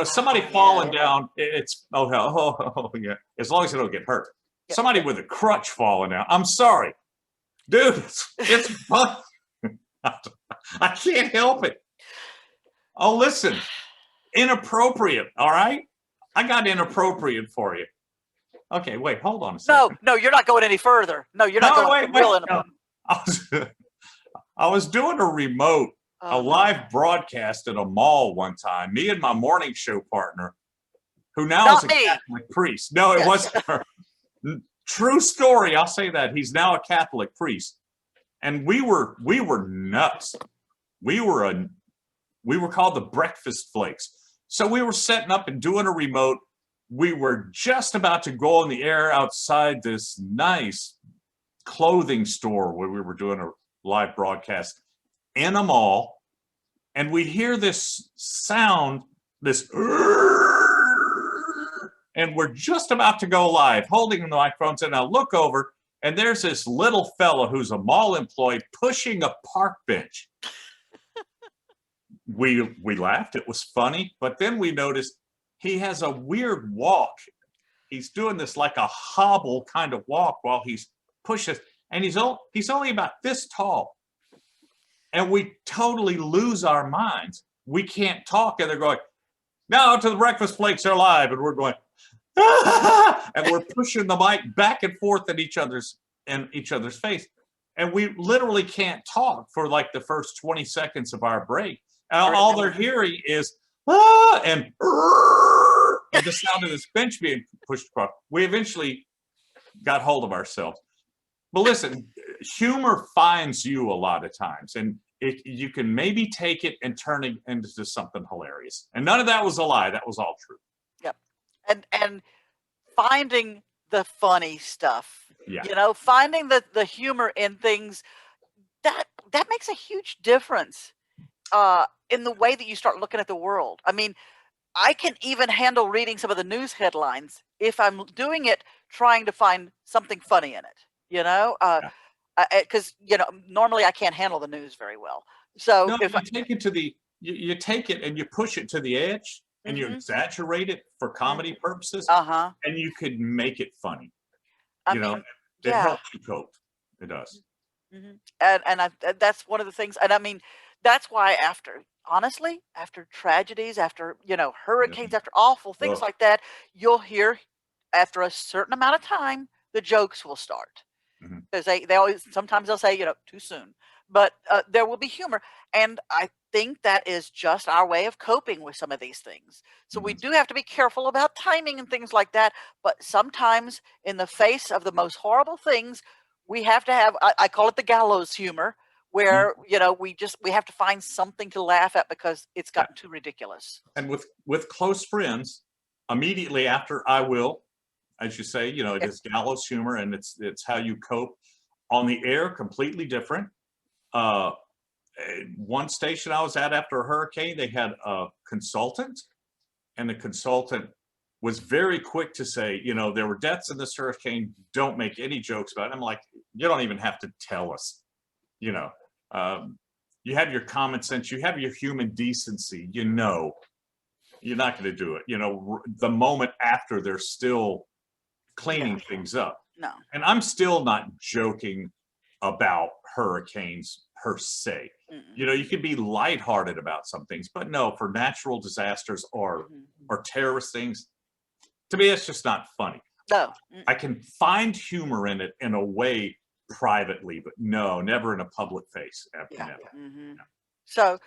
Speaker 3: Somebody falling down, it's yeah, as long as they don't get hurt.
Speaker 2: Yeah.
Speaker 3: Somebody with a crutch falling down. I'm sorry, dude. It's fun. I can't help it. Oh, listen, inappropriate. All right, I got inappropriate for you. Okay, wait, hold on a second.
Speaker 2: No, you're not going any further. No, you're not going real inappropriate.
Speaker 3: I was doing a remote, a live broadcast at a mall one time. Me and my morning show partner, who now is a Catholic priest. No, it wasn't her. True story. I'll say that he's now a Catholic priest, and we were nuts. We were called the Breakfast Flakes. So we were setting up and doing a remote. We were just about to go on the air outside this nice clothing store where we were doing a live broadcast in a mall, and we hear this sound, this, and we're just about to go live, holding the microphones, and I look over, and there's this little fella who's a mall employee pushing a park bench. We laughed. It was funny, but then we noticed he has a weird walk. He's doing this like a hobble kind of walk while he's pushing, and he's only about this tall. And we totally lose our minds. We can't talk, and they're going, "Now to the Breakfast Flakes are live," and we're going, "Ah!" And we're pushing the mic back and forth at each other's face, and we literally can't talk for like the first 20 seconds of our break. And all they're hearing is "ah!" and the sound of this bench being pushed across. We eventually got hold of ourselves. But listen, humor finds you a lot of times, and you can maybe take it and turn it into something hilarious. And none of that was a lie. That was all true.
Speaker 2: Yep. And finding the funny stuff.
Speaker 3: Yeah.
Speaker 2: Finding the humor in things that makes a huge difference in the way that you start looking at the world. I mean, I can even handle reading some of the news headlines if I'm doing it trying to find something funny in it, because normally I can't handle the news very well. So
Speaker 3: if you take it to you take it and you push it to the edge and you exaggerate it for comedy purposes, and you could make it funny. It helps you cope. It does.
Speaker 2: And that's one of the things. And I mean, that's why after tragedies, after hurricanes, after awful things like that, you'll hear after a certain amount of time, the jokes will start.
Speaker 3: Mhm.
Speaker 2: Because they always, sometimes they'll say, too soon, but there will be humor. And I think that is just our way of coping with some of these things. So we
Speaker 3: Mhm.
Speaker 2: do have to be careful about timing and things like that. But sometimes in the face of the most horrible things, we have to have, I call it the gallows humor, where, we have to find something to laugh at because it's gotten too ridiculous.
Speaker 3: And with close friends, immediately after I will, as you say, it is gallows humor, and it's how you cope. On the air, completely different. Uh, one station I was at after a hurricane, they had a consultant, and the consultant was very quick to say, there were deaths in this hurricane. Don't make any jokes about it. I'm like, you don't even have to tell us. You have your common sense. You have your human decency. You're not going to do it. The moment after, they're still cleaning things up.
Speaker 2: No.
Speaker 3: And I'm still not joking about hurricanes per se. You can be lighthearted about some things, but no, for natural disasters or terrorist things, to me, it's just not funny.
Speaker 2: No.
Speaker 3: I can find humor in it in a way privately, but no, never in a public face. Never.
Speaker 2: So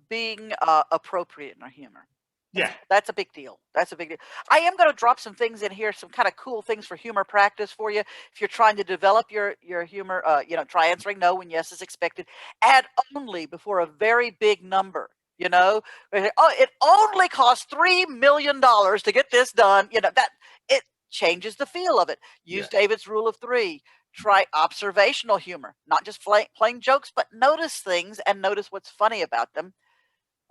Speaker 2: being appropriate in our humor.
Speaker 3: Yeah.
Speaker 2: That's a big deal. That's a big deal. I am going to drop some things in here, some kind of cool things for humor practice for you. If you're trying to develop your humor, try answering no when yes is expected. Add only before a very big number. Oh, it only costs $3 million to get this done. That it changes the feel of it. Use David's rule of 3. Try observational humor, not just plain jokes, but notice things and notice what's funny about them.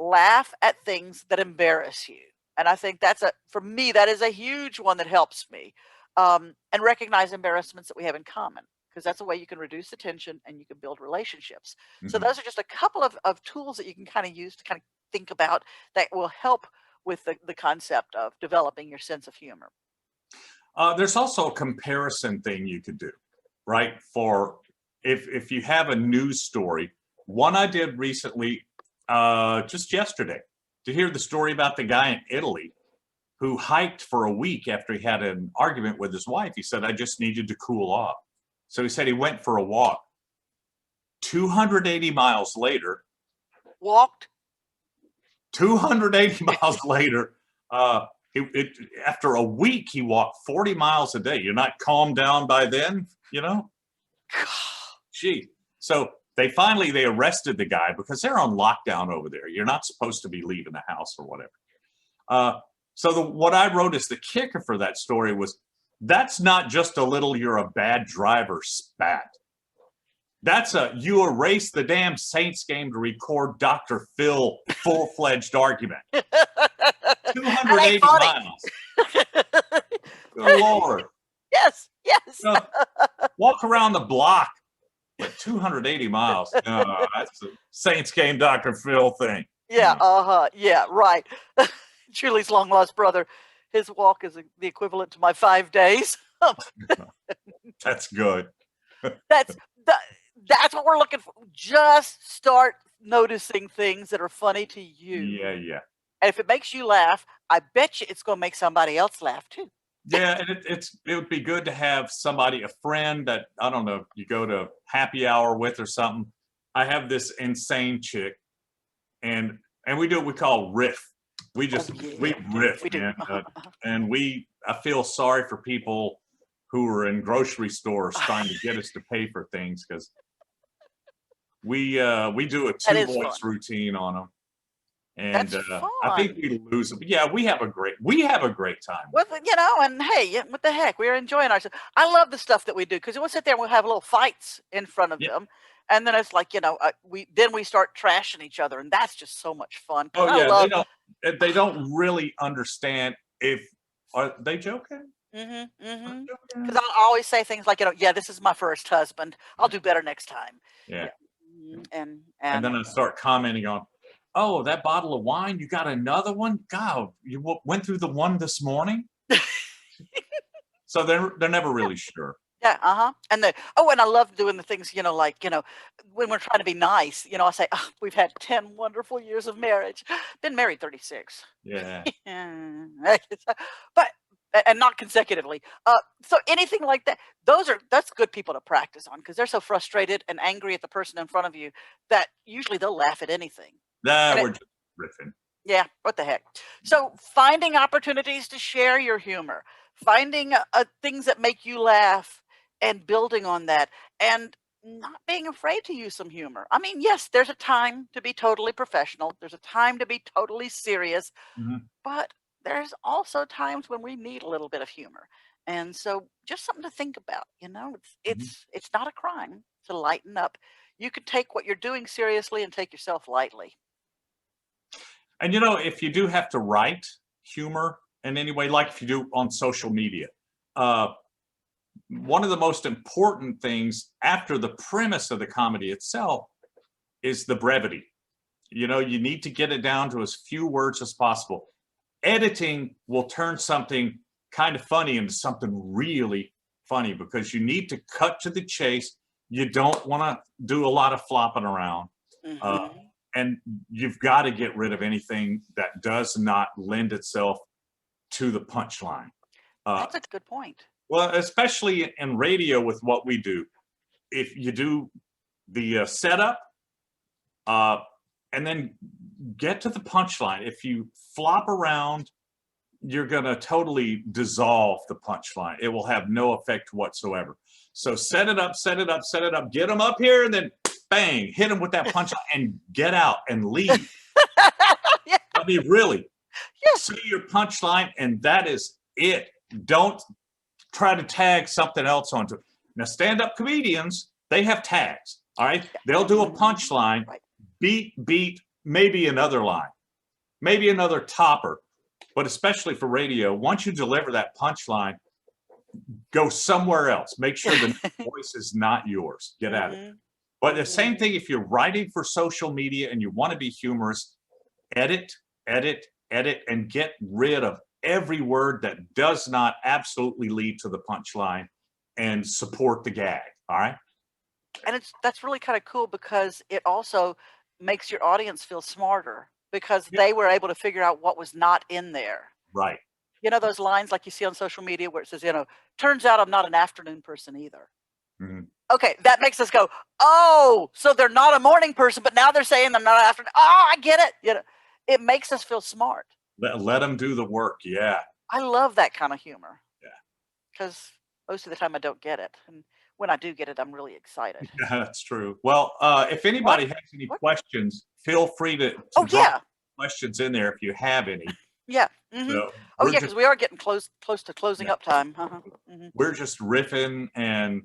Speaker 2: Laugh at things that embarrass you. And I think for me, that is a huge one that helps me. And recognize embarrassments that we have in common, because that's a way you can reduce the tension and you can build relationships. So those are just a couple of tools that you can kind of use to kind of think about that will help with the concept of developing your sense of humor.
Speaker 3: There's also a comparison thing you could do, right? For if you have a news story, one I did recently, just yesterday, to hear the story about the guy in Italy who hiked for a week after he had an argument with his wife. He said, I just needed to cool off. So he said he went for a walk. 280 miles later.
Speaker 2: Walked?
Speaker 3: 280 miles later, after a week, he walked 40 miles a day. You're not calmed down by then, Gee. So they arrested the guy because they're on lockdown over there. You're not supposed to be leaving the house or whatever. What I wrote as the kicker for that story was, that's not just a little "you're a bad driver" spat. That's you erased the damn Saints game to record Dr. Phil full-fledged argument. 280 miles. Good Lord.
Speaker 2: Yes.
Speaker 3: Walk around the block. But 280 miles. No, that's a Saints game Dr. Phil thing.
Speaker 2: Yeah, yeah, right. Julie's long lost brother, his walk is the equivalent to my 5 days.
Speaker 3: That's good.
Speaker 2: That's what we're looking for. Just start noticing things that are funny to you.
Speaker 3: Yeah.
Speaker 2: And if it makes you laugh, I bet you it's going to make somebody else laugh too.
Speaker 3: Yeah, and it would be good to have somebody, a friend that, I don't know, you go to happy hour with or something. I have this insane chick, and we do what we call riff. We riff,
Speaker 2: we do.
Speaker 3: man. And I feel sorry for people who are in grocery stores trying to get us to pay for things, because we do a 2-voice routine on them. And I think we lose them. Yeah, we have a great time.
Speaker 2: Well, and hey, what the heck? We're enjoying ourselves. I love the stuff that we do, because we'll sit there and we'll have little fights in front of them. And then it's like, we start trashing each other, and that's just so much fun.
Speaker 3: Oh yeah, they don't really understand are they joking?
Speaker 2: Because I'll always say things like, this is my first husband. I'll do better next time.
Speaker 3: Yeah.
Speaker 2: And
Speaker 3: then I start commenting on, oh, that bottle of wine, you got another one? God, you went through the one this morning? So they're never really sure.
Speaker 2: Yeah, and and I love doing the things, when we're trying to be nice, I say, we've had 10 wonderful years of marriage. Been married 36.
Speaker 3: Yeah.
Speaker 2: But and not consecutively. So anything like that, that's good people to practice on, because they're so frustrated and angry at the person in front of you that usually they'll laugh at anything.
Speaker 3: Nah, we're just riffing.
Speaker 2: Yeah, what the heck. So finding opportunities to share your humor, finding things that make you laugh and building on that, and not being afraid to use some humor. I mean, yes, there's a time to be totally professional. There's a time to be totally serious, but there's also times when we need a little bit of humor. And so just something to think about, it's not a crime to lighten up. You can take what you're doing seriously and take yourself lightly.
Speaker 3: And if you do have to write humor in any way, like if you do on social media, one of the most important things after the premise of the comedy itself is the brevity. You need to get it down to as few words as possible. Editing will turn something kind of funny into something really funny, because you need to cut to the chase. You don't want to do a lot of flopping around. And you've got to get rid of anything that does not lend itself to the punchline.
Speaker 2: That's a good point.
Speaker 3: Well, especially in radio with what we do. If you do the setup and then get to the punchline, if you flop around, you're going to totally dissolve the punchline. It will have no effect whatsoever. So set it up, get them up here, and then bang, hit them with that punchline and get out and leave.
Speaker 2: Yeah.
Speaker 3: I mean, really,
Speaker 2: Yes.
Speaker 3: see your punchline, and that is it. Don't try to tag something else onto it. Now, stand-up comedians, they have tags, all right? They'll do a punchline, beat, maybe another line, maybe another topper. But especially for radio, once you deliver that punchline, go somewhere else. Make sure the voice is not yours. Get at it. But the same thing if you're writing for social media and you want to be humorous, edit, and get rid of every word that does not absolutely lead to the punchline and support the gag. All right.
Speaker 2: And that's really kind of cool, because it also makes your audience feel smarter, because they were able to figure out what was not in there.
Speaker 3: Right.
Speaker 2: Those lines like you see on social media where it says, turns out I'm not an afternoon person either. Okay, that makes us go, oh, so they're not a morning person, but now they're saying they're not an afternoon. Oh, I get it. It makes us feel smart.
Speaker 3: Let them do the work. Yeah.
Speaker 2: I love that kind of humor.
Speaker 3: Yeah.
Speaker 2: Because most of the time I don't get it. And when I do get it, I'm really excited.
Speaker 3: Yeah, that's true. Well, if anybody has any questions, feel free to drop questions in there if you have any.
Speaker 2: Yeah.
Speaker 3: So
Speaker 2: because we are getting close to closing up time.
Speaker 3: We're just riffing and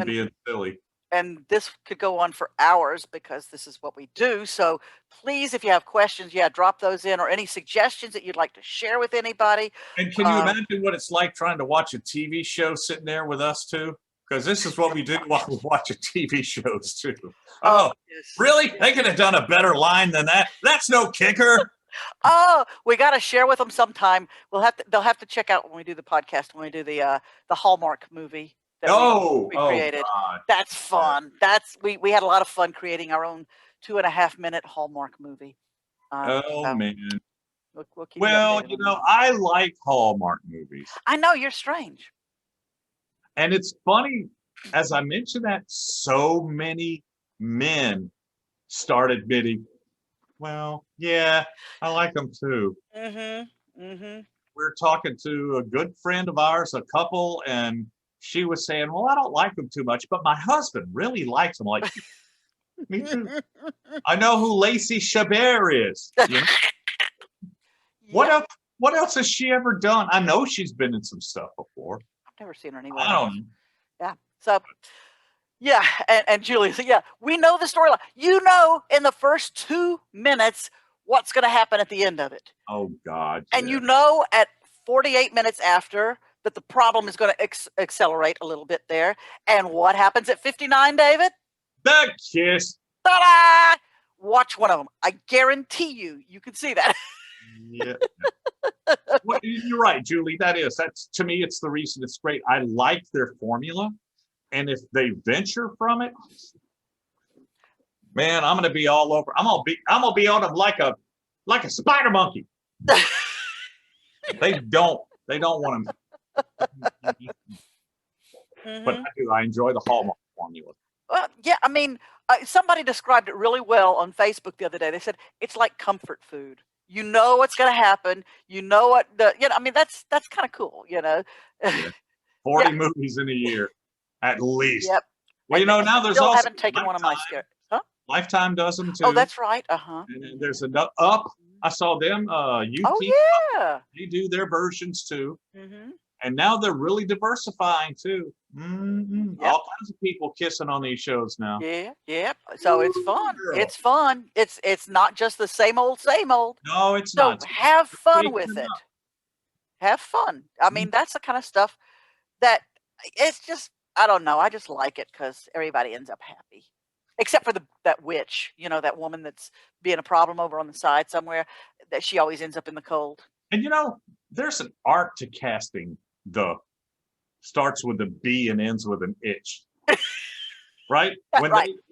Speaker 3: being silly.
Speaker 2: And this could go on for hours, because this is what we do. So please, if you have questions, drop those in, or any suggestions that you'd like to share with anybody.
Speaker 3: And can you imagine what it's like trying to watch a TV show sitting there with us too? Because this is what we do while we're watching TV shows too. Oh, yes. Really? They could have done a better line than that. That's no kicker.
Speaker 2: Oh, we got to share with them sometime. They'll have to check out when we do the podcast, when we do the Hallmark movie that we created.
Speaker 3: God.
Speaker 2: That's fun. We had a lot of fun creating our own 2.5-minute Hallmark movie.
Speaker 3: Man.
Speaker 2: We'll keep
Speaker 3: I like Hallmark movies.
Speaker 2: I know, you're strange.
Speaker 3: And it's funny, as I mentioned that, so many men start admitting, well, yeah, I like them too. We're talking to a good friend of ours, a couple, and she was saying, well, I don't like them too much, but my husband really likes them. Like, me too. I know who Lacey Chabert is. What else has she ever done? I know she's been in some stuff before.
Speaker 2: I've never seen her anywhere.
Speaker 3: I don't know.
Speaker 2: Yeah. So, and Julie, so we know the storyline. In the first 2 minutes what's going to happen at the end of it.
Speaker 3: Oh, God.
Speaker 2: And at 48 minutes after that the problem is going to accelerate a little bit there. And what happens at 59, David?
Speaker 3: The kiss.
Speaker 2: Ta-da! Watch one of them. I guarantee you can see that.
Speaker 3: Yeah. Well, you're right, Julie. That's to me, it's the reason it's great. I like their formula, and if they venture from it, man, I'm gonna be all over. I'm gonna be on them like a spider monkey. They don't want them. But I enjoy the Hallmark formula.
Speaker 2: Well, yeah, I mean, somebody described it really well on Facebook the other day. They said it's like comfort food. You know what's going to happen. You know what I mean, that's kind of cool,
Speaker 3: Yeah. 40 movies in a year, at least.
Speaker 2: Yep.
Speaker 3: Well,
Speaker 2: And
Speaker 3: now there's
Speaker 2: still
Speaker 3: also
Speaker 2: haven't taken one of my scares. Huh?
Speaker 3: Lifetime does them too.
Speaker 2: Oh, that's right. Uh-huh.
Speaker 3: And then there's another Up. I saw them.
Speaker 2: Oh, yeah.
Speaker 3: They do their versions too.
Speaker 2: Mm-hmm.
Speaker 3: And now they're really diversifying too.
Speaker 2: Yep.
Speaker 3: All kinds of people kissing on these shows now.
Speaker 2: Yeah. So it's fun.
Speaker 3: Girl.
Speaker 2: It's fun. It's not just the same old.
Speaker 3: No, it's
Speaker 2: So
Speaker 3: not.
Speaker 2: have fun
Speaker 3: Shake
Speaker 2: with
Speaker 3: them
Speaker 2: it.
Speaker 3: up.
Speaker 2: Have fun. I mean, that's the kind of stuff that it's just, I don't know. I just like it because everybody ends up happy. Except for that witch, that woman that's being a problem over on the side somewhere, that she always ends up in the cold.
Speaker 3: And there's an art to casting starts with a B and ends with an itch. Right? When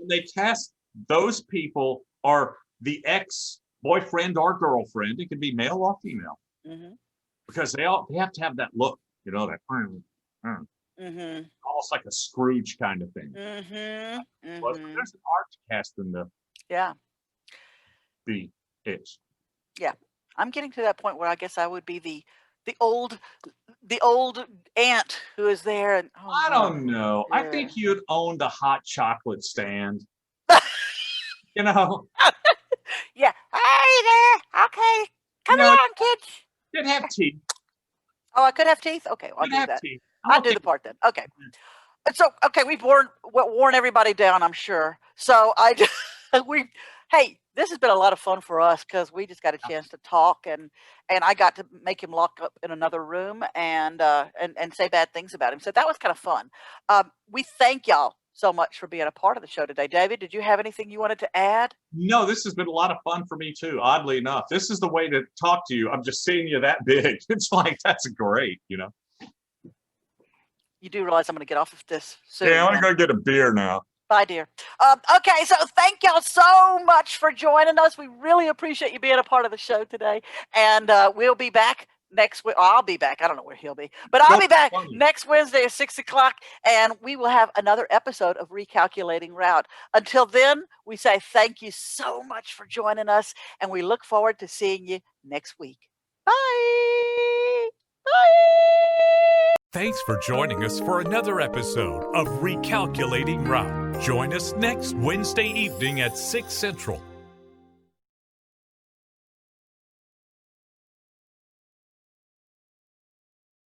Speaker 3: they cast those people, or the ex-boyfriend or girlfriend, it can be male or female.
Speaker 2: Mm-hmm.
Speaker 3: Because they have to have that look, that almost like a Scrooge kind of thing. But there's an art to casting the itch.
Speaker 2: Yeah. I'm getting to that point where I guess I would be the old aunt who is there, and
Speaker 3: I don't know. Yeah. I think you'd own the hot chocolate stand.
Speaker 2: Yeah. Hey there. Okay. Come on, kids.
Speaker 3: You'd have teeth.
Speaker 2: Oh, I could have teeth? Okay, well, I'll do that. I'll do the part then. Okay. So, we've worn everybody down, I'm sure. So hey, this has been a lot of fun for us because we just got a chance to talk, and I got to make him lock up in another room and say bad things about him. So that was kind of fun. We thank y'all so much for being a part of the show today. David, did you have anything you wanted to add?
Speaker 3: No, this has been a lot of fun for me too, oddly enough. This is the way to talk to you. I'm just seeing you that big. It's like, that's great, You
Speaker 2: do realize I'm going to get off of this soon.
Speaker 3: Yeah, I'm going to go get a beer now.
Speaker 2: Bye, dear. Okay, so thank y'all so much for joining us. We really appreciate you being a part of the show today. And we'll be back next week. I'll be back. I don't know where he'll be. But I'll be back next Wednesday at 6 o'clock. And we will have another episode of Recalculating Route. Until then, we say thank you so much for joining us. And we look forward to seeing you next week. Bye. Bye.
Speaker 1: Thanks for joining us for another episode of Recalculating Route. Join us next Wednesday evening at 6 Central